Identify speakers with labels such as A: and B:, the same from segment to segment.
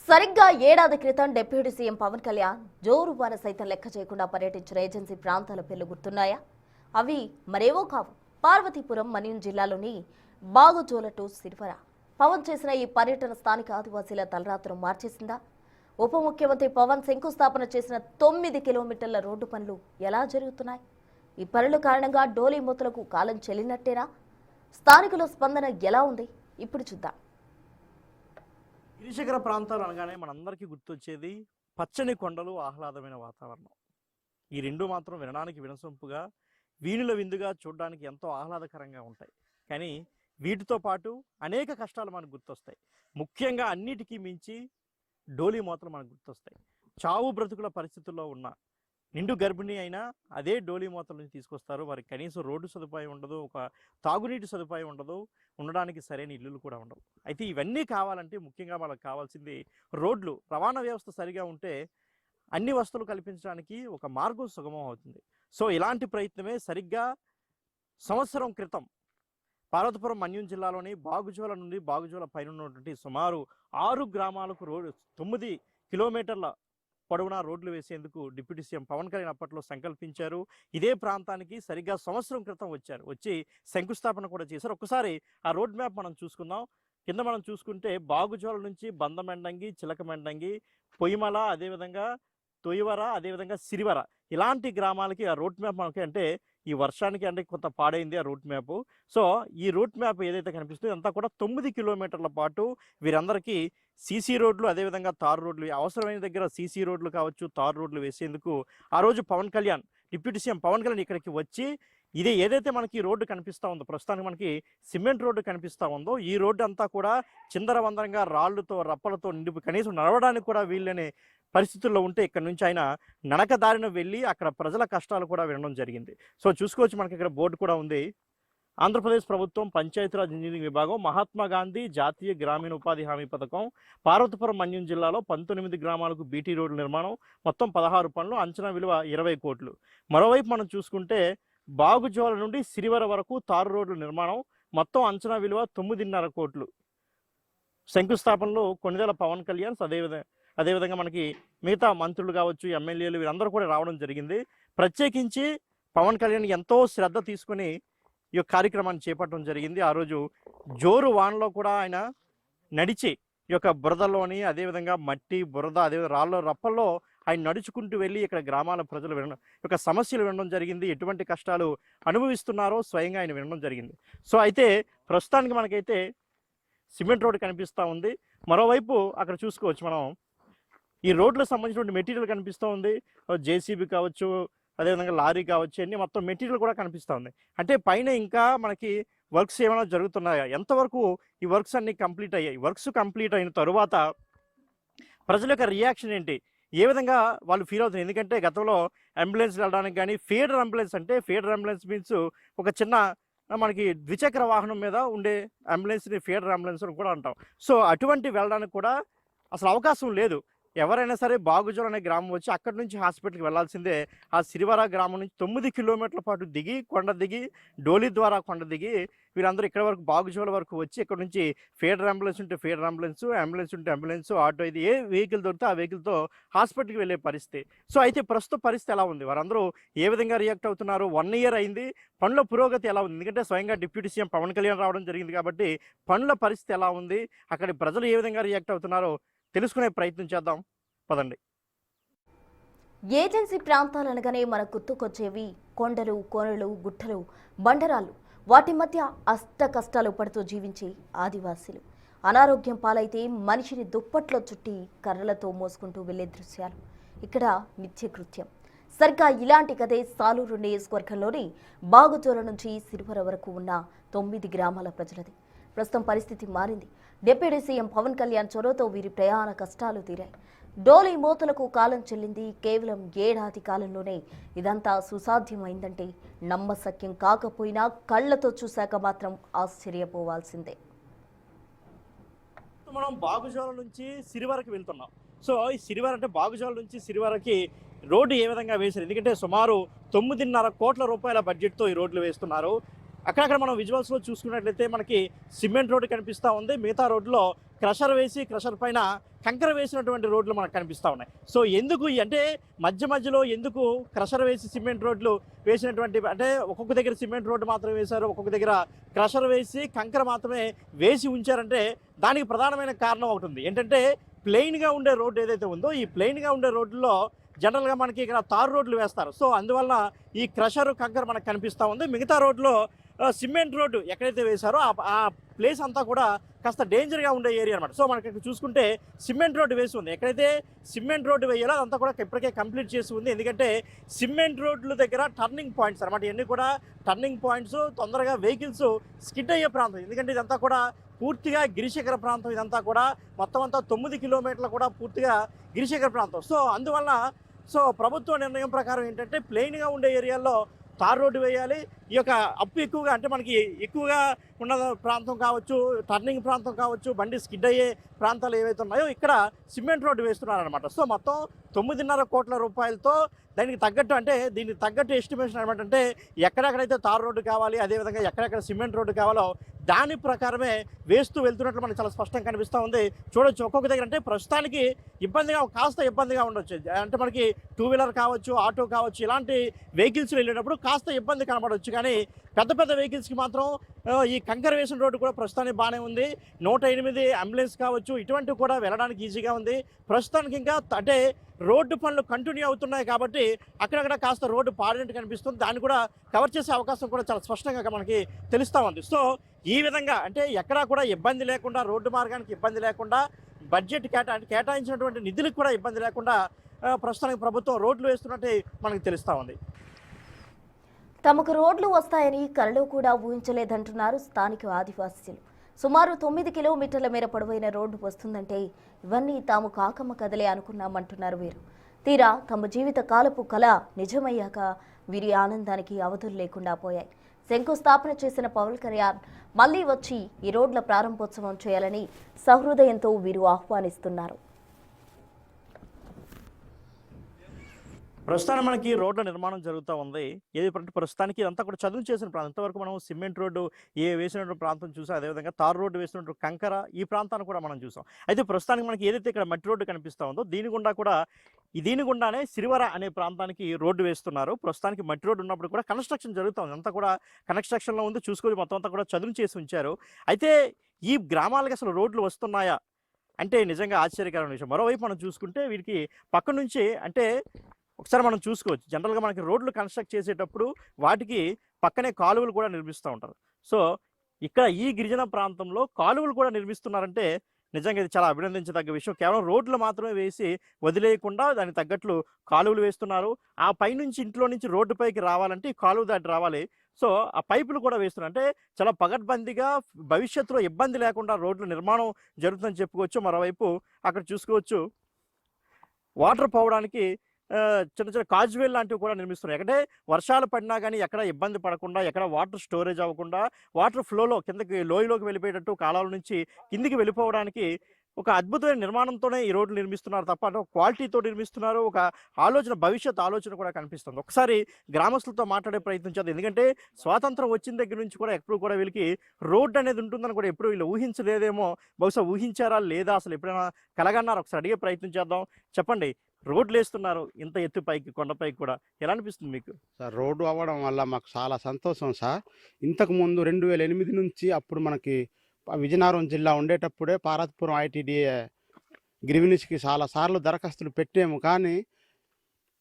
A: సరిగ్గా ఏడాది క్రితం డిప్యూటీ సీఎం పవన్ కళ్యాణ్ జోరు వాన సైతం లెక్క చేయకుండా పర్యటించిన ఏజెన్సీ ప్రాంతాల పేర్లు గుర్తున్నాయా? అవి మరేవో కావు, పార్వతీపురం మన్యం జిల్లాలోని బాగుజోల టు సిరివర. పవన్ చేసిన ఈ పర్యటన స్థానిక ఆదివాసీల తలరాత్రం మార్చేసిందా? ఉప ముఖ్యమంత్రి పవన్ శంకుస్థాపన చేసిన 9 కిలోమీటర్ల రోడ్డు పనులు ఎలా జరుగుతున్నాయి? ఈ పనుల కారణంగా డోలీ మూతలకు కాలం చెల్లినట్టేనా? స్థానికుల స్పందన ఎలా ఉంది? ఇప్పుడు చూద్దాం.
B: గిరిశిఖర ప్రాంతాలు అనగానే మనందరికీ గుర్తొచ్చేది పచ్చని కొండలు, ఆహ్లాదమైన వాతావరణం. ఈ రెండు మాత్రం వినడానికి వినసొంపుగా, వీణుల విందుగా చూడడానికి ఎంతో ఆహ్లాదకరంగా ఉంటాయి. కానీ వీటితో పాటు అనేక కష్టాలు మనకు గుర్తొస్తాయి. ముఖ్యంగా అన్నిటికీ మించి డోలీ మూతలు మనకు గుర్తొస్తాయి. చావు బ్రతుకుల పరిస్థితుల్లో ఉన్న నిండు గర్భిణి అయినా అదే డోలీ మూతల నుంచి తీసుకొస్తారు. వారికి కనీసం రోడ్డు సదుపాయం ఉండదు, ఒక తాగునీటి సదుపాయం ఉండదు, ఉండడానికి సరైన ఇల్లులు కూడా ఉండవు. అయితే ఇవన్నీ కావాలంటే ముఖ్యంగా వాళ్ళకి కావాల్సింది రోడ్లు, రవాణా వ్యవస్థ సరిగా ఉంటే అన్ని వస్తువులు కల్పించడానికి ఒక మార్గం సుగమం అవుతుంది. సో ఇలాంటి ప్రయత్నమే సరిగ్గా సంవత్సరం క్రితం పార్వతీపురం మన్యం జిల్లాలోని బాగుజోల నుండి బాగుజోల పైన ఉన్నటువంటి సుమారు 6 గ్రామాలకు 9 కిలోమీటర్ల పొడవునా రోడ్లు వేసేందుకు డిప్యూటీ సీఎం పవన్ కళ్యాణ్ అప్పట్లో సంకల్పించారు. ఇదే ప్రాంతానికి సరిగ్గా సంవత్సరం క్రితం వచ్చి శంకుస్థాపన కూడా చేశారు. ఒకసారి ఆ రోడ్ మ్యాప్ మనం చూసుకుందాం. కింద మనం చూసుకుంటే బాగుజోల నుంచి బందమెండంగి, చిలకమెండంగి, పొయ్యిమల, అదేవిధంగా తొయ్యవర, అదేవిధంగా సిరివర, ఇలాంటి గ్రామాలకి ఆ రూట్ మ్యాప్ మనకి అంటే ఈ వర్షానికి అంటే కొంత పాడైంది ఆ రూట్ మ్యాప్. సో ఈ రూట్ మ్యాప్ ఏదైతే కనిపిస్తుందో అంతా కూడా 9 కిలోమీటర్ల పాటు వీరందరికీ సీసీ రోడ్లు, అదేవిధంగా తారు రోడ్లు, అవసరమైన దగ్గర సీసీ రోడ్లు కావచ్చు, తారు రోడ్లు వేసేందుకు ఆ రోజు పవన్ కళ్యాణ్, డిప్యూటీ సీఎం పవన్ కళ్యాణ్ ఇక్కడికి వచ్చి ఇదే ఏదైతే మనకి రోడ్డు కనిపిస్తూ ఉందో, ప్రస్తుతానికి మనకి సిమెంట్ రోడ్డు కనిపిస్తూ ఉందో, ఈ రోడ్డు అంతా కూడా చిందరవందరంగా రాళ్లతో, రప్పలతో నిండిపోయి కనీసం నడవడానికి కూడా వీళ్ళని పరిస్థితుల్లో ఉంటే ఇక్కడ నుంచి ఆయన నడక దారిన వెళ్ళి అక్కడ ప్రజల కష్టాలు కూడా వినడం జరిగింది. సో చూసుకోవచ్చు, మనకి ఇక్కడ బోర్డు కూడా ఉంది. ఆంధ్రప్రదేశ్ ప్రభుత్వం పంచాయతీరాజ్ ఇంజనీరింగ్ విభాగం, మహాత్మా గాంధీ జాతీయ గ్రామీణ ఉపాధి హామీ పథకం, పార్వతీపురం మన్యం జిల్లాలో 19 గ్రామాలకు బీటీ రోడ్ల నిర్మాణం, మొత్తం 16 పనులు, అంచనా విలువ 20 కోట్లు. మరోవైపు మనం చూసుకుంటే బాగుజోల నుండి సిరివర వరకు తారు రోడ్ల నిర్మాణం, మొత్తం అంచనా విలువ 9.5 కోట్లు. శంకుస్థాపనలో కొన్నిదెల పవన్ కళ్యాణ్, అదేవిధంగా మనకి మిగతా మంత్రులు కావచ్చు, ఎమ్మెల్యేలు, వీరందరూ కూడా రావడం జరిగింది. ప్రత్యేకించి పవన్ కళ్యాణ్ ఎంతో శ్రద్ధ తీసుకుని ఈ యొక్క కార్యక్రమాన్ని చేపట్టడం జరిగింది. ఆ రోజు జోరు వానలో కూడా ఆయన నడిచి ఈ యొక్క బురదలోని, అదేవిధంగా మట్టి, బురద, అదేవిధంగా రాళ్ళ రప్పల్లో ఆయన నడుచుకుంటూ వెళ్ళి ఇక్కడ గ్రామాల ప్రజలు వినడం, యొక్క సమస్యలు వినడం జరిగింది. ఎటువంటి కష్టాలు అనుభవిస్తున్నారో స్వయంగా ఆయన వినడం జరిగింది. సో అయితే ప్రస్తుతానికి మనకైతే సిమెంట్ రోడ్డు కనిపిస్తూ ఉంది. మరోవైపు అక్కడ చూసుకోవచ్చు మనం, ఈ రోడ్లకు సంబంధించిన మెటీరియల్ కనిపిస్తూ ఉంది. జేసీబీ కావచ్చు, అదేవిధంగా లారీ కావచ్చు, అన్ని మొత్తం మెటీరియల్ కూడా కనిపిస్తూ ఉంది. అంటే పైన ఇంకా మనకి వర్క్స్ ఏమైనా జరుగుతున్నాయా, ఎంతవరకు ఈ వర్క్స్ అన్ని కంప్లీట్ అయ్యాయి, వర్క్స్ కంప్లీట్ అయిన తరువాత ప్రజల యొక్క రియాక్షన్ ఏంటి, ఏ విధంగా వాళ్ళు ఫీల్ అవుతుంది? ఎందుకంటే గతంలో అంబులెన్స్ వెళ్ళడానికి కానీ, ఫీడర్ అంబులెన్స్ అంటే, ఫీడర్ అంబులెన్స్ మీన్స్ ఒక చిన్న మనకి ద్విచక్ర వాహనం మీద ఉండే అంబులెన్స్ని ఫీడర్ అంబులెన్స్ అని కూడా అంటాం. సో అటువంటి వెళ్ళడానికి కూడా అసలు అవకాశం లేదు. ఎవరైనా సరే బాగుజోల అనే గ్రామం వచ్చి అక్కడి నుంచి హాస్పిటల్కి వెళ్లాల్సిందే. ఆ సిరివర గ్రామం నుంచి 9 కిలోమీటర్ల పాటు దిగి, కొండ దిగి, డోలీ ద్వారా కొండ దిగి, వీరందరూ ఇక్కడ వరకు బాగుజోల వరకు వచ్చి ఇక్కడ నుంచి ఫీడర్ అంబులెన్స్ ఉంటే ఫీడర్ అంబులెన్స్, అంబులెన్స్ ఉంటే అంబులెన్స్, ఆటో, ఇది ఏ వెహికల్ దొరికితే ఆ వెహికల్తో హాస్పిటల్కి వెళ్ళే పరిస్థితి. సో అయితే ప్రస్తుత పరిస్థితి ఎలా ఉంది, వారందరూ ఏ విధంగా రియాక్ట్ అవుతున్నారు? 1 ఇయర్ అయింది, పనుల పురోగతి ఎలా ఉంది? ఎందుకంటే స్వయంగా డిప్యూటీ సీఎం పవన్ కళ్యాణ్ రావడం జరిగింది కాబట్టి పనుల పరిస్థితి ఎలా ఉంది, అక్కడి ప్రజలు ఏ విధంగా రియాక్ట్ అవుతున్నారో తెలుసుకునే ప్రయత్నం చేద్దాం, పదండి.
A: ఏజెన్సీ ప్రాంతాలు అనగానే మనకు గుర్తుకొచ్చేవి కొండలు, కోనలు, గుట్టలు, బండరాళ్ళు. వాటి మధ్య అష్ట కష్టాలు పడుతూ జీవించే ఆదివాసీలు. అనారోగ్యం పాలైతే మనిషిని దుప్పట్లో చుట్టి కర్రలతో మోసుకుంటూ వెళ్లే దృశ్యాలు ఇక్కడ నిత్యకృత్యం. సరిగ్గా ఇలాంటి కథే సాలూరు నియోజకవర్గంలోని బాగుజోల నుంచి సిరివర వరకు ఉన్న 9 గ్రామాల ప్రజలది. ప్రస్తుతం పరిస్థితి మారింది. డిప్యూటీ సీఎం పవన్ కళ్యాణ్ చొరవతో వీరి ప్రయాణ కష్టాలు తీరాయి. డోలీ మోతలకు కాలం చెల్లింది. కేవలం ఏడాది కాలంలోనే ఇదంతా సుసాధ్యమైందంటే నమ్మశక్యం కాకపోయినా కళ్లతో చూశాక మాత్రం ఆశ్చర్యపోవాల్సిందే.
B: మనం బాగుజోల నుంచి సిరివరకు వెళ్తున్నాం. సో ఈ సిరివర అంటే బాగుజోల నుంచి సిరివరకి రోడ్డు ఏ విధంగా వేశారు? ఎందుకంటే సుమారు 9.5 కోట్ల రూపాయల బడ్జెట్తో ఈ రోడ్లు వేస్తున్నారు. అక్కడక్కడ మనం విజువల్స్లో చూసుకున్నట్లయితే మనకి సిమెంట్ రోడ్డు కనిపిస్తూ ఉంది. మిగతా రోడ్లో క్రషర్ వేసి క్రషర్ పైన కంకర వేసినటువంటి రోడ్లు మనకు కనిపిస్తూ ఉన్నాయి. సో ఎందుకు అంటే మధ్యలో ఎందుకు క్రషర్ వేసి సిమెంట్ రోడ్లు వేసినటువంటి అంటే ఒక్కొక్క దగ్గర సిమెంట్ రోడ్డు మాత్రమే వేశారు, ఒక్కొక్క దగ్గర క్రషర్ వేసి కంకర మాత్రమే వేసి ఉంచారంటే దానికి ప్రధానమైన కారణం ఒకటి ఉంది. ఏంటంటే ప్లెయిన్గా ఉండే రోడ్డు ఏదైతే ఉందో ఈ ప్లెయిన్గా ఉండే రోడ్లలో జనరల్గా మనకి ఇక్కడ తారు రోడ్లు వేస్తారు. సో అందువల్ల ఈ క్రషర్ కంకర మనకు కనిపిస్తూ ఉంది. మిగతా రోడ్లో సిమెంట్ రోడ్డు ఎక్కడైతే వేశారో ఆ ప్లేస్ అంతా కూడా కాస్త డేంజర్గా ఉండే ఏరియా అనమాట. సో మనకి ఇక్కడ చూసుకుంటే సిమెంట్ రోడ్డు వేసి ఉంది. ఎక్కడైతే సిమెంట్ రోడ్డు వేయాలో అదంతా కూడా ఇప్పటికే కంప్లీట్ చేసి ఉంది. ఎందుకంటే సిమెంట్ రోడ్ల దగ్గర టర్నింగ్ పాయింట్స్ అనమాట. ఇవన్నీ కూడా టర్నింగ్ పాయింట్స్, తొందరగా వెహికల్స్ స్కిడ్ అయ్యే ప్రాంతం. ఎందుకంటే ఇదంతా కూడా పూర్తిగా గిరిశిఖర ప్రాంతం. ఇదంతా కూడా మొత్తం అంతా 9 కిలోమీటర్లు కూడా పూర్తిగా గిరిశిఖర ప్రాంతం. సో అందువల్ల ప్రభుత్వ నిర్ణయం ప్రకారం ఏంటంటే ప్లెయిన్గా ఉండే ఏరియాల్లో తార్ రోడ్డు వేయాలి. ఈ యొక్క అప్పు ఎక్కువగా అంటే మనకి ఎక్కువగా ఉన్న ప్రాంతం కావచ్చు, టర్నింగ్ ప్రాంతం కావచ్చు, బండి స్కిడ్ అయ్యే ప్రాంతాలు ఏవైతే ఉన్నాయో ఇక్కడ సిమెంట్ రోడ్డు వేస్తున్నారనమాట. సో మొత్తం 9.5 కోట్ల రూపాయలతో దానికి తగ్గట్టు అంటే దీనికి తగ్గట్టు ఎస్టిమేషన్ అనమాట. అంటే ఎక్కడెక్కడైతే తార్ రోడ్డు కావాలి, అదేవిధంగా ఎక్కడెక్కడ సిమెంట్ రోడ్డు కావాలో దాని ప్రకారమే వేస్తూ వెళ్తున్నట్లు మనకు చాలా స్పష్టంగా కనిపిస్తూ ఉంది. చూడొచ్చు ఒక్కొక్క దగ్గర అంటే ప్రస్తుతానికి కాస్త ఇబ్బందిగా ఉండొచ్చు. అంటే మనకి 2 వీలర్ కావచ్చు, ఆటో కావచ్చు, ఇలాంటి వెహికల్స్ వెళ్ళేటప్పుడు కాస్త ఇబ్బంది కనబడవచ్చు. కానీ పెద్ద వెహికల్స్కి మాత్రం ఈ కంకర వేసిన రోడ్డు కూడా ప్రస్తుతానికి బాగానే ఉంది. 108 అంబులెన్స్ కావచ్చు, ఇటువంటివి కూడా వెళ్ళడానికి ఈజీగా ఉంది. ప్రస్తుతానికి ఇంకా అంటే రోడ్డు పనులు కంటిన్యూ అవుతున్నాయి కాబట్టి అక్కడక్కడ కాస్త రోడ్డు పాడినట్టు కనిపిస్తుంది. దాన్ని కూడా కవర్ చేసే అవకాశం కూడా చాలా స్పష్టంగా మనకి తెలుస్తూ ఉంది. సో ఈ విధంగా అంటే ఎక్కడా కూడా ఇబ్బంది లేకుండా, రోడ్డు మార్గానికి ఇబ్బంది లేకుండా, బడ్జెట్ కేటాయించినటువంటి నిధులకు కూడా ఇబ్బంది లేకుండా ప్రస్తుతానికి ప్రభుత్వం రోడ్లు వేస్తున్నట్టు మనకు తెలుస్తూ ఉంది.
A: తమకు రోడ్లు వస్తాయని కలలో కూడా ఊహించలేదంటున్నారు స్థానిక ఆదివాసీలు. సుమారు 9 కిలోమీటర్ల మేర పొడవైన రోడ్డు వస్తుందంటే ఇవన్నీ తాము కాకమ్మ కదలే అనుకున్నామంటున్నారు వీరు. తీరా తమ జీవిత కాలపు కళ నిజమయ్యాక వీరి ఆనందానికి అవధులు లేకుండా పోయాయి. శంకుస్థాపన చేసిన పవన్ కళ్యాణ్ మళ్లీ వచ్చి ఈ రోడ్ల ప్రారంభోత్సవం చేయాలని సహృదయంతో వీరు ఆహ్వానిస్తున్నారు.
B: ప్రస్తుతానికి మనకి రోడ్ల నిర్మాణం జరుగుతూ ఉంది. ఏది ప్రస్తుతానికి ఇదంతా కూడా చదువు చేసిన ప్రాంతం. ఇంతవరకు మనం సిమెంట్ రోడ్డు వేసినటువంటి ప్రాంతం చూసాం, అదేవిధంగా తారు రోడ్డు వేసినటువంటి కంకర ఈ ప్రాంతాన్ని కూడా మనం చూసాం. అయితే ప్రస్తుతానికి మనకి ఏదైతే ఇక్కడ మట్టి రోడ్డు కనిపిస్తూ ఉందో దీని గుండానే సిరివర అనే ప్రాంతానికి రోడ్డు వేస్తున్నారు. ప్రస్తుతానికి మట్టి రోడ్డు ఉన్నప్పుడు కూడా కన్స్ట్రక్షన్ జరుగుతూ ఉంది. అంతా కూడా కన్స్ట్రక్షన్లో ఉంది. చూసుకొని మొత్తం అంతా కూడా చదును చేసి ఉంచారు. అయితే ఈ గ్రామాలకు అసలు రోడ్లు వస్తున్నాయా అంటే నిజంగా ఆశ్చర్యకరమైన విషయం. మరోవైపు మనం చూసుకుంటే వీరికి పక్క నుంచి అంటే ఒకసారి మనం చూసుకోవచ్చు. జనరల్గా మనకి రోడ్లు కన్స్ట్రక్ట్ చేసేటప్పుడు వాటికి పక్కనే కాలువలు కూడా నిర్మిస్తూ ఉంటారు. సో ఇక్కడ ఈ గిరిజన ప్రాంతంలో కాలువలు కూడా నిర్మిస్తున్నారంటే నిజంగా ఇది చాలా అభినందించదగ్గ విషయం. కేవలం రోడ్లు మాత్రమే వేసి వదిలేయకుండా దానికి తగ్గట్లు కాలువలు వేస్తున్నారు. ఆ పైనుంచి ఇంట్లో నుంచి రోడ్డుపైకి రావాలంటే ఈ కాలువ దాటి రావాలి. సో ఆ పైపులు కూడా వేస్తున్నారు. అంటే చాలా పగడ్బందీగా భవిష్యత్తులో ఇబ్బంది లేకుండా రోడ్ల నిర్మాణం జరుగుతుందని చెప్పుకోవచ్చు. మరోవైపు అక్కడ చూసుకోవచ్చు వాటర్ పోవడానికి చిన్న చిన్న కాజ్వేల్ లాంటివి కూడా నిర్మిస్తున్నారు. అంటే వర్షాలు పడినా కానీ ఎక్కడ ఇబ్బంది పడకుండా, ఎక్కడ వాటర్ స్టోరేజ్ అవ్వకుండా, వాటర్ ఫ్లోలో కిందకి లోయలోకి వెళ్ళిపోయేటట్టు కాలాల నుంచి కిందికి వెళ్ళిపోవడానికి ఒక అద్భుతమైన నిర్మాణంతోనే ఈ రోడ్లు నిర్మిస్తున్నారు తప్ప అంటే ఒక క్వాలిటీతో నిర్మిస్తున్నారు. ఒక భవిష్యత్ ఆలోచన కూడా కనిపిస్తుంది. ఒకసారి గ్రామస్తులతో మాట్లాడే ప్రయత్నం చేద్దాం. ఎందుకంటే స్వాతంత్రం వచ్చిన దగ్గర నుంచి కూడా ఎప్పుడు కూడా వీళ్ళకి రోడ్డు అనేది ఉంటుందని కూడా ఎప్పుడు వీళ్ళు ఊహించలేదేమో. బహుశా ఊహించారా లేదా అసలు ఎప్పుడైనా కలగన్నారా ఒకసారి అడిగే ప్రయత్నం చేద్దాం. చెప్పండి, రోడ్లు వేస్తున్నారు ఇంత ఎత్తుపైకి, కొండపైకి కూడా, ఎలా అనిపిస్తుంది మీకు?
C: సార్, రోడ్డు అవ్వడం వల్ల మాకు చాలా సంతోషం సార్. ఇంతకుముందు 2008 నుంచి అప్పుడు మనకి విజయనగరం జిల్లా ఉండేటప్పుడే పార్వతీపురం ఐటీడీఏ గ్రీవెన్స్కి చాలా సార్లు దరఖాస్తులు పెట్టాము. కానీ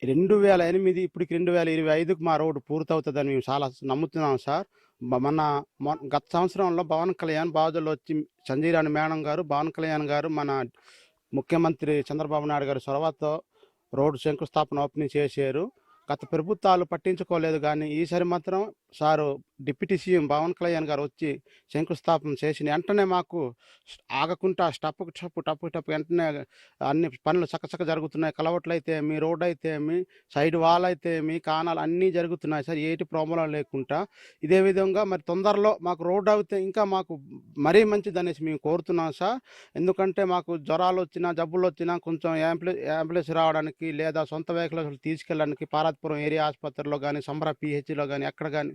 C: 2008 ఇప్పటికి 2025కు మా రోడ్డు పూర్తవుతుందని మేము చాలా నమ్ముతున్నాం సార్. గత సంవత్సరంలో పవన్ కళ్యాణ్ బాజులో వచ్చి సంజయ్ రాణి మేడం గారు, పవన్ కళ్యాణ్ గారు మన ముఖ్యమంత్రి చంద్రబాబు నాయుడు గారి చొరవతో రోడ్డు శంకుస్థాపన ఓపెనింగ్ చేశారు. గత ప్రభుత్వాలు పట్టించుకోలేదు. కానీ ఈసారి మాత్రం sir deputy CM Pawan Kalyan గారు వచ్చి శంకుస్థాపన చేసిన వెంటనే మాకు ఆగకుండా టప్పు వెంటనే అన్ని పనులు చక్కచక్క జరుగుతున్నాయి. కలవట్లు అయితే మీ రోడ్ అయితే మీ సైడ్ వాల్ అయితే మీ కానాలు అన్నీ జరుగుతున్నాయి సార్, ఏటి ప్రాబ్లం లేకుండా. ఇదే విధంగా మరి తొందరలో మాకు రోడ్ అయితే ఇంకా మాకు మరీ మంచిది అనేసి మేము కోరుతున్నాం సార్. ఎందుకంటే మాకు జ్వరాలు వచ్చినా, జబ్బులు వచ్చినా కొంచెం అంబులెన్స్ రావడానికి లేదా సొంత వెహికల్ తీసుకెళ్ళడానికి పార్వతీపురం ఏరియా ఆసుపత్రిలో కానీ, సంబర పిహెచ్లో కానీ, ఎక్కడ కానీ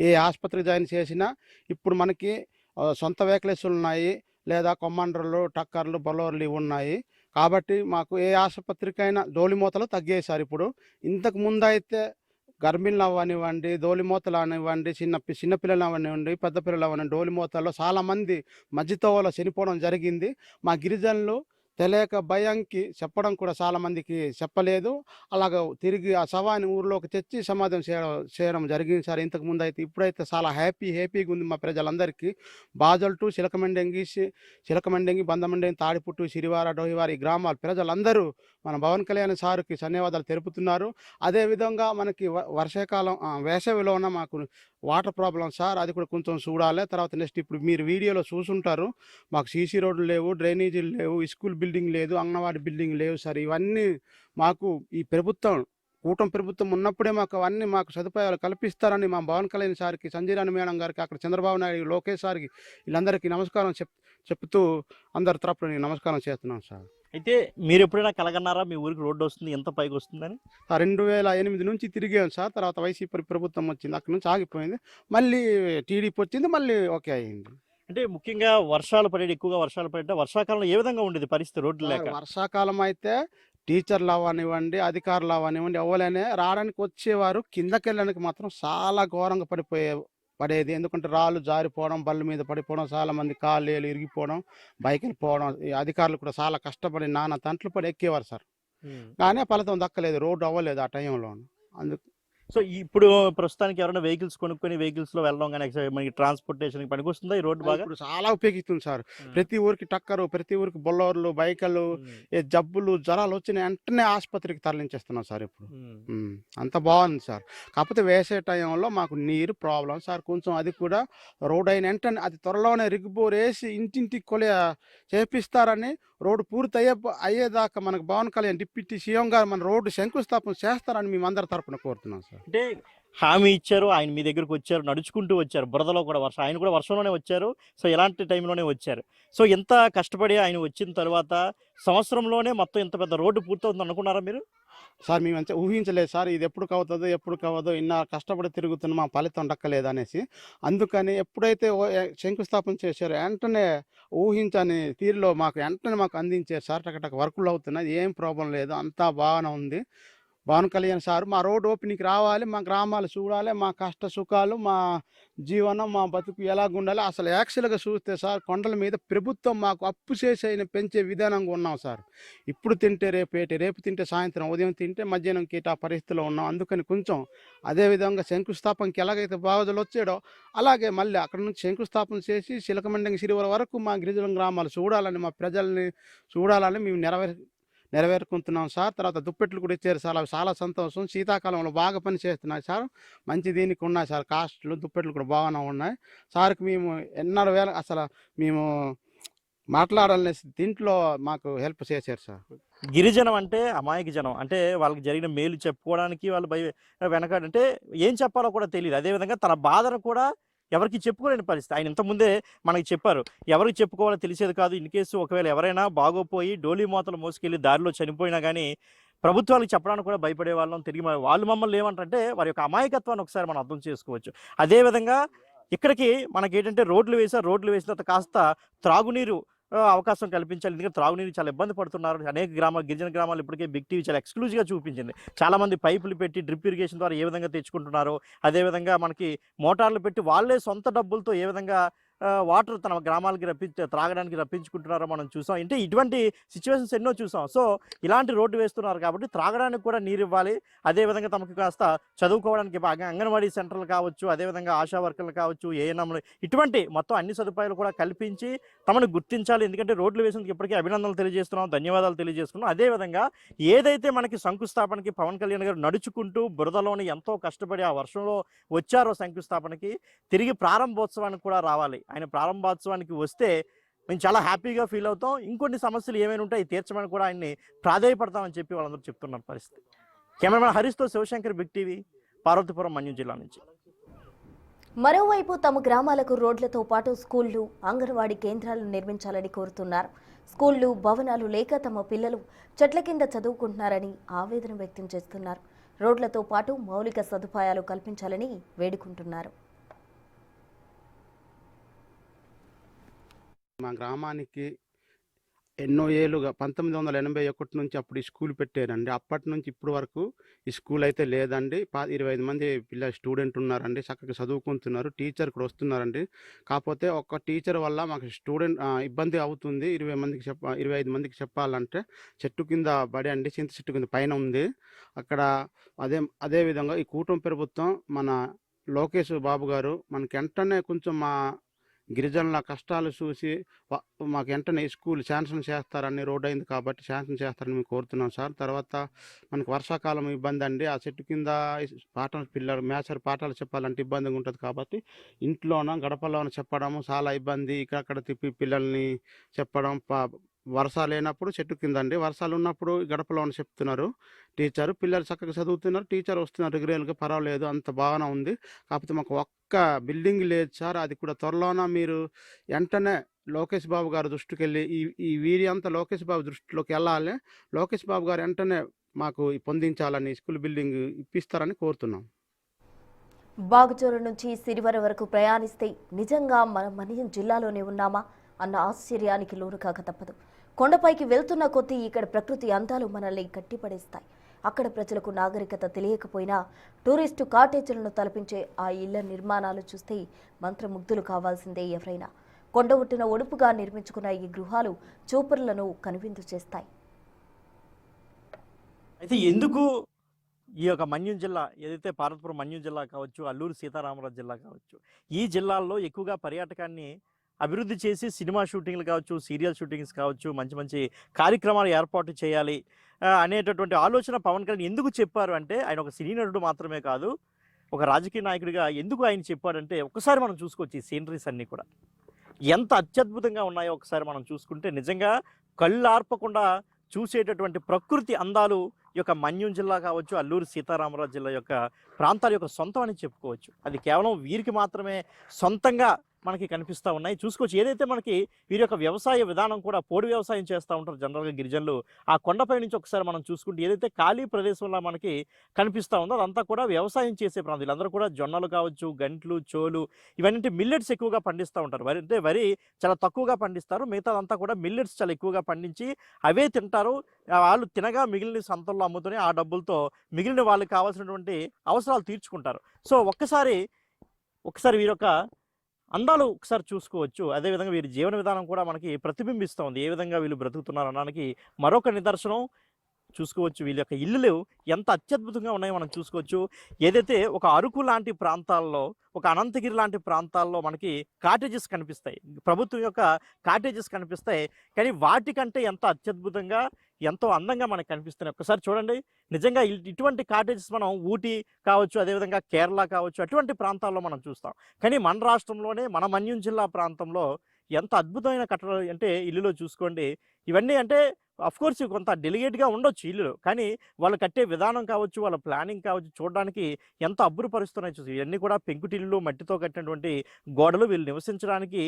C: ఏ ఆసుపత్రికి జాయిన్ చేసినా ఇప్పుడు మనకి సొంత వెహికల్స్ ఉన్నాయి, లేదా కొమాండర్లు, టక్కర్లు, బలోర్లు ఇవి ఉన్నాయి. కాబట్టి మాకు ఏ ఆసుపత్రికైనా డోలిమూతలు తగ్గాయి సార్. ఇప్పుడు ఇంతకు ముందు అయితే గర్భిణులు అవనివ్వండి, డోలిమూతలు అవనివ్వండి, చిన్నపిల్లలు అవనివ్వండి, పెద్ద పిల్లలు అవనివ్వండి, డోలిమూతల్లో చాలామంది మధ్యతోవలో చనిపోవడం జరిగింది. మా గిరిజనులు తెలియక భయంకి చెప్పడం కూడా చాలామందికి చెప్పలేదు. అలాగ తిరిగి ఆ శవాన్ని ఊరిలోకి తెచ్చి సమాధం చేయడం జరిగింది సార్ ఇంతకుముందు అయితే. ఇప్పుడైతే చాలా హ్యాపీగా ఉంది మా ప్రజలందరికీ. బాజల్ టు చిలకమండెంగి, బందమండెంగి, తాడిపుట్టు, సిరివార, డోహివార ఈ గ్రామాల ప్రజలందరూ మన పవన్ కళ్యాణ్ సార్కి ధన్యవాదాలు తెలుపుతున్నారు. అదేవిధంగా మనకి వర్షాకాలం వేసవిలోన మాకు వాటర్ ప్రాబ్లం సార్, అది కూడా కొంచెం చూడాలి. తర్వాత నెక్స్ట్ ఇప్పుడు మీరు వీడియోలో చూసుంటారు, మాకు సీసీ రోడ్లు లేవు, డ్రైనేజీలు లేవు, స్కూల్ బిల్డింగ్ లేదు, అంగన్వాడీ బిల్డింగ్ లేవు సార్. ఇవన్నీ మాకు ఈ కూటమి ప్రభుత్వం ఉన్నప్పుడే మాకు సదుపాయాలు కల్పిస్తారని మా పవన్ కళ్యాణ్ సార్కి, సంజయ్ రాణి మేడం గారికి, అక్కడ చంద్రబాబు నాయుడు, లోకేష్ సార్కి వీళ్ళందరికీ నమస్కారం చెప్తూ అందరి తరపున నేను నమస్కారం చేస్తున్నాను సార్.
B: అయితే మీరు ఎప్పుడైనా కలగన్నారా మీ ఊరికి రోడ్డు వస్తుంది, ఎంత పైకి వస్తుందని?
C: 2008 నుంచి తిరిగాం సార్. తర్వాత వైసీపీ ప్రభుత్వం వచ్చింది, అక్కడ నుంచి ఆగిపోయింది. మళ్ళీ టీడీపీ వచ్చింది, మళ్ళీ ఓకే అయింది.
B: అంటే ముఖ్యంగా ఎక్కువగా వర్షాలు పడేట వర్షాకాలంలో ఏ విధంగా ఉండేది పరిస్థితి రోడ్లు లేక?
C: వర్షాకాలం అయితే టీచర్లు అవనివ్వండి, అధికారులు అవనివ్వండి, ఎవరైనా రావడానికి వచ్చేవారు కిందకి వెళ్ళడానికి మాత్రం చాలా ఘోరంగా పడేది. ఎందుకంటే రాళ్ళు జారిపోవడం, బళ్ళ మీద పడిపోవడం, చాలా మంది కాళ్ళు ఇరిగిపోవడం, బైకులు పోవడం. ఈ అధికారులు కూడా చాలా కష్టపడి నానా తంట్లు పడి ఎక్కేవారు సార్. కానీ ఫలితం దక్కలేదు, రోడ్డు అవ్వలేదు ఆ టైంలో. అందుకు
B: సో ఇప్పుడు ప్రస్తుతానికి ఎవరైనా వెహికల్స్ కొనుక్కొని వెహికల్స్ లో వెళ్ళడం కానీ మనకి ట్రాన్స్పోర్టేషన్ పనికి వస్తుందా ఈ రోడ్డు బాగా?
C: ఇప్పుడు చాలా ఉపయోగిస్తుంది సార్. ప్రతి ఊరికి టక్కరు, ప్రతి ఊరికి బొల్లోర్లు, బైకలు, జబ్బులు, జ్వరాలు వచ్చిన వెంటనే ఆసుపత్రికి తరలించేస్తున్నాం సార్ ఇప్పుడు. అంత బాగుంది సార్. కాకపోతే వేసే టైంలో మాకు నీరు ప్రాబ్లం సార్ కొంచెం. అది కూడా రోడ్ అయిన వెంటనే అది త్వరలోనే రిగ్బోర్ వేసి ఇంటింటికి చేపిస్తారని, రోడ్డు పూర్తి అయ్యేదాకా మనకు పవన్ కళ్యాణ్ డిప్యూటీ సీఎం గారు మన రోడ్డు శంకుస్థాపన చేస్తారని మేము అందరి తరపున కోరుతున్నాం సార్.
B: అంటే హామీ ఇచ్చారు, ఆయన మీ దగ్గరకు వచ్చారు, నడుచుకుంటూ వచ్చారు, బురదలో కూడా ఆయన కూడా వర్షంలోనే వచ్చారు. సో ఎలాంటి టైంలోనే వచ్చారు. సో ఎంత కష్టపడి ఆయన వచ్చిన తర్వాత సంవత్సరంలోనే మొత్తం ఇంత పెద్ద రోడ్డు పూర్తవుతుంది అనుకున్నారా మీరు?
C: సార్ మేము అంతే ఊహించలేదు సార్, ఇది ఎప్పుడు కావదో ఇన్న కష్టపడి తిరుగుతున్న మా ఫలితం దక్కలేదు అనేసి. అందుకని ఎప్పుడైతే శంకుస్థాపన చేశారో వెంటనే ఊహించని తీరులో మాకు అందించారు సార్. టకటక వర్కులు అవుతున్నాయి, ఏం ప్రాబ్లం లేదు, అంతా బాగానే ఉంది. పవన్ కళ్యాణ్ సార్ మా రోడ్ ఓపెనింగ్ రావాలి, మా గ్రామాలు చూడాలి, మా కష్ట సుఖాలు, మా జీవనం, మా బతుకు ఎలాగుండాలి. అసలు యాక్చువల్గా చూస్తే సార్ కొండల మీద ప్రభుత్వం మాకు అప్పు చేసి పెంచే విధానంగా ఉన్నాం సార్. ఇప్పుడు తింటే రేపు తింటే సాయంత్రం, ఉదయం తింటే మధ్యాహ్నం కీట పరిస్థితిలో ఉన్నాం. అందుకని కొంచెం అదేవిధంగా శంకుస్థాపనకి ఎలాగైతే బావజలు వచ్చాడో అలాగే మళ్ళీ అక్కడ నుంచి శంకుస్థాపన చేసి చిలకమండంగి సిరివర వరకు మా గిరిజన గ్రామాలు చూడాలని, మా ప్రజల్ని చూడాలని మేము నెరవేరుకుంటున్నాం సార్. తర్వాత దుప్పెట్లు కూడా ఇచ్చారు సార్, అవి చాలా సంతోషం. శీతాకాలంలో బాగా పని చేస్తున్నాయి సార్, మంచి దీనికి ఉన్నాయి సార్. కాస్ట్లు దుప్పెట్లు కూడా బాగానే ఉన్నాయి సార్కి. మేము ఎన్నో వేల అసలు మేము మాట్లాడాలనే దీంట్లో మాకు హెల్ప్ చేశారు సార్.
B: గిరిజనం అంటే అమాయక జనం, అంటే వాళ్ళకి జరిగిన మేలు చెప్పుకోవడానికి వాళ్ళు వెనకాడంటే ఏం చెప్పాలో కూడా తెలియదు. అదేవిధంగా తన బాధను కూడా ఎవరికి చెప్పుకోలేని పరిస్థితి. ఆయన ఇంతకుముందే మనకి చెప్పారు, ఎవరికి చెప్పుకోవాలో తెలిసేది కాదు. ఇన్ కేసు ఒకవేళ ఎవరైనా బాగోపోయి డోలీ మూతలు మోసుకెళ్ళి దారిలో చనిపోయినా కానీ ప్రభుత్వాలకు చెప్పడానికి కూడా భయపడే వాళ్ళం. తిరిగి వాళ్ళు మమ్మల్ని ఏమంటారంటే వారి యొక్క అమాయకత్వాన్ని ఒకసారి మనం అర్థం చేసుకోవచ్చు. అదేవిధంగా ఇక్కడికి మనకి ఏంటంటే రోడ్లు వేసిన తర్వాత కాస్త త్రాగునీరు అవకాశం కల్పించాలి. ఎందుకంటే త్రాగునీరు చాలా ఇబ్బంది పడుతున్నారు. అనేక గిరిజన గ్రామాలు ఇప్పటికే బిగ్ టీవీ చాలా ఎక్స్క్లూజివ్గా చూపించింది. చాలామంది పైపులు పెట్టి డ్రిప్ ఇరిగేషన్ ద్వారా ఏ విధంగా తెచ్చుకుంటున్నారో, అదేవిధంగా మనకి మోటార్లు పెట్టి వాళ్ళే సొంత డబ్బులతో ఏ విధంగా వాటర్ తన గ్రామాలకి త్రాగడానికి రప్పించుకుంటున్నారో మనం చూసాం. అంటే ఇటువంటి సిచ్యువేషన్స్ ఎన్నో చూసాం. సో ఇలాంటి రోడ్డు వేస్తున్నారు కాబట్టి త్రాగడానికి కూడా నీరు ఇవ్వాలి. అదేవిధంగా తమకు కాస్త చదువుకోవడానికి బాగా అంగన్వాడీ సెంటర్లు కావచ్చు, అదేవిధంగా ఆశా వర్కర్లు కావచ్చు, ఏఎన్ఎంలు, ఇటువంటి మొత్తం అన్ని సదుపాయాలు కూడా కల్పించి తమను గుర్తించాలి. ఎందుకంటే రోడ్లు వేసినందుకు ఇప్పటికీ అభినందనలు తెలియజేస్తున్నాం, ధన్యవాదాలు తెలియజేస్తున్నాం. అదేవిధంగా ఏదైతే మనకి శంకుస్థాపనకి పవన్ కళ్యాణ్ గారు నడుచుకుంటూ బురదలోని ఎంతో కష్టపడి ఆ వర్షంలో వచ్చారో శంకుస్థాపనకి, తిరిగి ప్రారంభోత్సవానికి కూడా రావాలి. ఆయన ప్రారంభోత్సవానికి వస్తే మేము చాలా హ్యాపీగా ఫీల్ అవుతాం. ఇంకొన్ని సమస్యలు ఏమైనా ఉంటాయి తీర్చమని కూడా ఆయన్ని ప్రాధాయపడతామని చెప్పి వాళ్ళందరూ చెప్తున్న పరిస్థితి. కెమెరామెన్ హరీష్తో శివశంకర్, బిగ్ టీవీ, పార్వతీపురం, మన్యం జిల్లా నుంచి.
A: మరోవైపు తమ గ్రామాలకు రోడ్లతో పాటు స్కూళ్లు, అంగన్వాడీ కేంద్రాలు నిర్మించాలని కోరుతున్నారు. స్కూళ్లు, భవనాలు లేక తమ పిల్లలు చెట్ల కింద చదువుకుంటున్నారని ఆవేదన వ్యక్తం చేస్తున్నారు. రోడ్లతో పాటు మౌలిక సదుపాయాలు కల్పించాలని వేడుకుంటున్నారు.
C: మా గ్రామానికి ఎన్నో ఏళ్ళుగా 1981 నుంచి అప్పుడు ఈ స్కూల్ పెట్టారండి. అప్పటి నుంచి ఇప్పటి వరకు ఈ స్కూల్ అయితే లేదండి. 25 మంది స్టూడెంట్ ఉన్నారండి. చక్కగా చదువుకుంటున్నారు. టీచర్ కూడా వస్తున్నారండి. కాకపోతే ఒక టీచర్ వల్ల మాకు ఇబ్బంది అవుతుంది. 25 మందికి చెప్పాలంటే చెట్టు కింద బడి అండి. చింత చెట్టు కింద పైన ఉంది. అక్కడ అదే విధంగా ఈ కూటమి ప్రభుత్వం మన లోకేష్ బాబు గారు మనకి వెంటనే కొంచెం మా గిరిజనుల కష్టాలు చూసి మాకు వెంటనే స్కూల్ శాంక్షన్ చేస్తారని, రోడ్ అయింది కాబట్టి శాంక్షన్ చేస్తారని మేము కోరుతున్నాం సార్. తర్వాత మనకు వర్షాకాలం ఇబ్బంది అండి. ఆ చెట్టు కింద పిల్లలు పాఠాలు చెప్పాలంటే ఇబ్బందిగా ఉంటుంది కాబట్టి ఇంట్లోన గడపలోన చెప్పడము చాలా ఇబ్బంది. ఇక్కడక్కడ తిప్పి పిల్లల్ని చెప్పడం. వర్షాలు లేనప్పుడు చెట్టు కింద అండి, వర్షాలు ఉన్నప్పుడు గడపలోన చెప్తున్నారు టీచరు. పిల్లలు చక్కగా చదువుతున్నారు, టీచర్ వస్తున్నారు రెగ్యులర్గా, పర్వాలేదు, అంత బాగానే ఉంది. కాకపోతే మాకు ఒక్క బిల్డింగ్ లేదు సార్. అది కూడా త్వరలోన మీరు వెంటనే లోకేష్ బాబు గారి దృష్టికి వెళ్ళి ఈ వీరి అంతా లోకేష్ బాబు దృష్టిలోకి వెళ్ళాలి. లోకేష్ బాబు గారు వెంటనే మాకు పొందించాలని స్కూల్ బిల్డింగ్ ఇప్పిస్తారని కోరుతున్నాం.
A: బాగుచోరు నుంచి సిరివర వరకు ప్రయాణిస్తే నిజంగా మనం మన్యం జిల్లాలోనే ఉన్నామా అన్న ఆశ్చర్యానికి లోను కాక తప్పదు. కొండపైకి వెళ్తున్న కొద్దీ ఇక్కడ ప్రకృతి అందాలు మనల్ని కట్టిపడేస్తాయి. అక్కడ ప్రజలకు నాగరికత తెలియకపోయినా టూరిస్టు కాటేజీలను తలపించే ఆ ఇళ్ల నిర్మాణాలు చూస్తే మంత్రముగ్ధులు కావాల్సిందే ఎవరైనా. కొండ ఒట్టిన ఒడుపుగా నిర్మించుకున్న ఈ గృహాలు చూపరులను కనువిందు చేస్తాయి.
B: అయితే ఎందుకు ఈ యొక్క మన్యం జిల్లా ఏదైతే పార్వతీపురం మన్యం జిల్లా కావచ్చు, అల్లూరు సీతారామరాజు జిల్లా కావచ్చు, ఈ జిల్లాల్లో ఎక్కువగా పర్యాటకాన్ని అభివృద్ధి చేసి సినిమా షూటింగ్లు కావచ్చు, సీరియల్ షూటింగ్స్ కావచ్చు, మంచి మంచి కార్యక్రమాలు ఏర్పాటు చేయాలి అనేటటువంటి ఆలోచన పవన్ కళ్యాణ్ ఎందుకు చెప్పారు అంటే, ఆయన ఒక సినీ నటుడు మాత్రమే కాదు, ఒక రాజకీయ నాయకుడిగా ఎందుకు ఆయన చెప్పాడంటే, ఒకసారి మనం చూసుకోవచ్చు ఈ సీనరీస్ అన్నీ కూడా ఎంత అత్యద్భుతంగా ఉన్నాయో ఒకసారి మనం చూసుకుంటే నిజంగా కళ్ళు ఆర్పకుండా చూసేటటువంటి ప్రకృతి అందాలు ఈ యొక్క మన్యం జిల్లా కావచ్చు, అల్లూరు సీతారామరాజు జిల్లా యొక్క ప్రాంతాల యొక్క సొంతం అని చెప్పుకోవచ్చు. అది కేవలం వీరికి మాత్రమే సొంతంగా మనకి కనిపిస్తూ ఉన్నాయి. చూసుకోవచ్చు ఏదైతే మనకి వీరి యొక్క వ్యవసాయ విధానం కూడా పోడు వ్యవసాయం చేస్తూ ఉంటారు జనరల్గా గిరిజనులు. ఆ కొండపై నుంచి ఒకసారి మనం చూసుకుంటే ఏదైతే ఖాళీ ప్రదేశంలో మనకి కనిపిస్తూ ఉందో అదంతా కూడా వ్యవసాయం చేసే ప్రాంతం. వీళ్ళందరూ కూడా జొన్నలు కావచ్చు, గంట్లు, చోలు, ఇవన్నీ మిల్లెట్స్ ఎక్కువగా పండిస్తూ ఉంటారు. వరి చాలా తక్కువగా పండిస్తారు, మిగతాదంతా కూడా మిల్లెట్స్ చాలా ఎక్కువగా పండించి అవే తింటారు. వాళ్ళు తినగా మిగిలిన సంతల్లో అమ్ముతూనే ఆ డబ్బులతో మిగిలిన వాళ్ళకి కావాల్సినటువంటి అవసరాలు తీర్చుకుంటారు. సో ఒక్కసారి వీరి యొక్క అందాలు ఒకసారి చూసుకోవచ్చు. అదేవిధంగా వీరి జీవన విధానం కూడా మనకి ప్రతిబింబిస్తూ ఉంది. ఏ విధంగా వీళ్ళు బ్రతుకుతున్నారు అనడానికి మరొక నిదర్శనం చూసుకోవచ్చు. వీళ్ళ యొక్క ఇల్లులు ఎంత అత్యద్భుతంగా ఉన్నాయో మనం చూసుకోవచ్చు. ఏదైతే ఒక అరకు లాంటి ప్రాంతాల్లో, ఒక అనంతగిరి లాంటి ప్రాంతాల్లో మనకి కాటేజెస్ కనిపిస్తాయి, ప్రభుత్వం యొక్క కాటేజెస్ కనిపిస్తాయి. కానీ వాటికంటే ఎంత అత్యద్భుతంగా, ఎంతో అందంగా మనకు కనిపిస్తున్నాయి. ఒకసారి చూడండి, నిజంగా ఇటువంటి కాటేజెస్ మనం ఊటీ కావచ్చు, అదేవిధంగా కేరళ కావచ్చు, అటువంటి ప్రాంతాల్లో మనం చూస్తాం. కానీ మన రాష్ట్రంలోనే మన మన్యం జిల్లా ప్రాంతంలో ఎంత అద్భుతమైన కట్టడాలు అంటే ఇల్లులో చూసుకోండి. ఇవన్నీ అంటే అఫ్కోర్స్ కొంత డెలిగేట్గా ఉండొచ్చు ఇల్లులు, కానీ వాళ్ళు కట్టే విధానం కావచ్చు, వాళ్ళ ప్లానింగ్ కావచ్చు, చూడడానికి ఎంత అబ్బురపరుస్తున్నాయి చూసి. ఇవన్నీ కూడా పెంకుటిల్లు, మట్టితో కట్టినటువంటి గోడలు, వీళ్ళు నివసించడానికి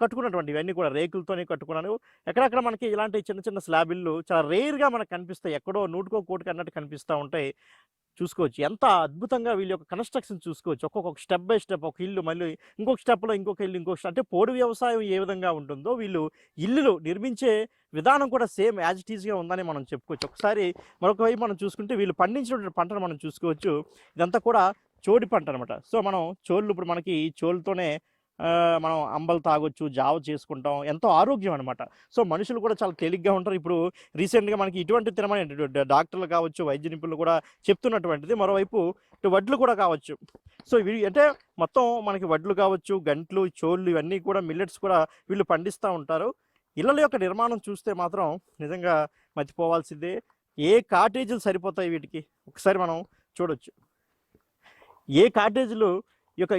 B: కట్టుకున్నటువంటి ఇవన్నీ కూడా రేకులతోనే కట్టుకున్నాను. ఎక్కడెక్కడ మనకి ఇలాంటి చిన్న చిన్న స్లాబ్ ఇల్లు చాలా రేర్గా మనకు కనిపిస్తాయి, ఎక్కడో నూటికో కోటికి అన్నట్టు కనిపిస్తూ ఉంటాయి. చూసుకోవచ్చు ఎంత అద్భుతంగా వీళ్ళ యొక్క కన్స్ట్రక్షన్ చూసుకోవచ్చు. ఒక్కొక్క స్టెప్ బై స్టెప్, ఒక ఇల్లు మళ్ళీ ఇంకొక స్టెప్లో ఇంకొక ఇల్లు, ఇంకొక అంటే పోడు వ్యవసాయం ఏ విధంగా ఉంటుందో వీళ్ళు ఇల్లులు నిర్మించే విధానం కూడా సేమ్ యాజ్ ఇట్ ఈజ్గా ఉందని మనం చెప్పుకోవచ్చు. ఒకసారి మరొక వైపు మనం చూసుకుంటే వీళ్ళు పండించినటువంటి పంటను మనం చూసుకోవచ్చు. ఇదంతా కూడా చోడి పంట అనమాట. సో మనం చోళ్ళు ఇప్పుడు మనకి చోళ్ళతోనే మనం అంబలు తాగొచ్చు, జావ చేసుకుంటాం, ఎంతో ఆరోగ్యం అనమాట. సో మనుషులు కూడా చాలా తేలిగ్గా ఉంటారు. ఇప్పుడు రీసెంట్గా మనకి ఇటువంటి తినమని డాక్టర్లు కావచ్చు, వైద్య నిపుణులు కూడా చెప్తున్నటువంటిది. మరోవైపు వడ్లు కూడా కావచ్చు. సో ఇవి అంటే మొత్తం మనకి వడ్లు కావచ్చు, గంట్లు, చోళ్ళు, ఇవన్నీ కూడా మిల్లెట్స్ కూడా వీళ్ళు పండిస్తూ ఉంటారు. ఇళ్ళ యొక్క నిర్మాణం చూస్తే మాత్రం నిజంగా మర్చిపోవాల్సిందే. ఏ కాటేజీలు సరిపోతాయి వీటికి ఒకసారి మనం చూడొచ్చు. ఏ కాటేజీలు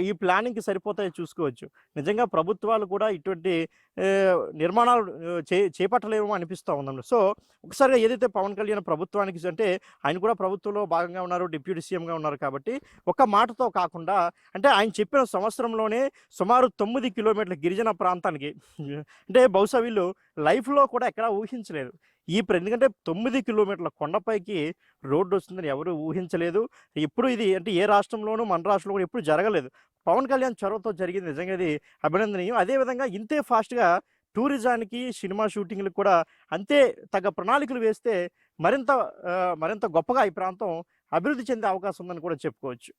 B: ఈ ప్లానింగ్కి సరిపోతాయో చూసుకోవచ్చు. నిజంగా ప్రభుత్వాలు కూడా ఇటువంటి నిర్మాణాలు చేపట్టలేమో అనిపిస్తూ ఉందండి. సో ఒకసారిగా ఏదైతే పవన్ కళ్యాణ్ ప్రభుత్వానికి, అంటే ఆయన కూడా ప్రభుత్వంలో భాగంగా ఉన్నారు, డిప్యూటీ సీఎంగా ఉన్నారు కాబట్టి ఒక మాటతో కాకుండా, అంటే ఆయన చెప్పిన సంవత్సరంలోనే సుమారు 9 కిలోమీటర్ల గిరిజన ప్రాంతానికి, అంటే బహుశా వీళ్ళు లైఫ్లో కూడా ఎక్కడా ఊహించలేదు ఎందుకంటే 9 కిలోమీటర్ల కొండపైకి రోడ్డు వస్తుందని ఎవరు ఊహించలేదు. ఎప్పుడు ఇది అంటే ఏ రాష్ట్రంలోనూ మన రాష్ట్రంలో కూడా ఎప్పుడు జరగలేదు. పవన్ కళ్యాణ్ చొరవతో జరిగింది, నిజంగా ఇది అభినందనీయం. అదేవిధంగా ఇంతే ఫాస్ట్‌గా టూరిజానికి, సినిమా షూటింగ్‌లకి కూడా అంతే తగ్గ ప్రణాళికలు వేస్తే మరింత మరింత గొప్పగా ఈ ప్రాంతం అభివృద్ధి చెందే అవకాశం ఉందని కూడా చెప్పుకోవచ్చు.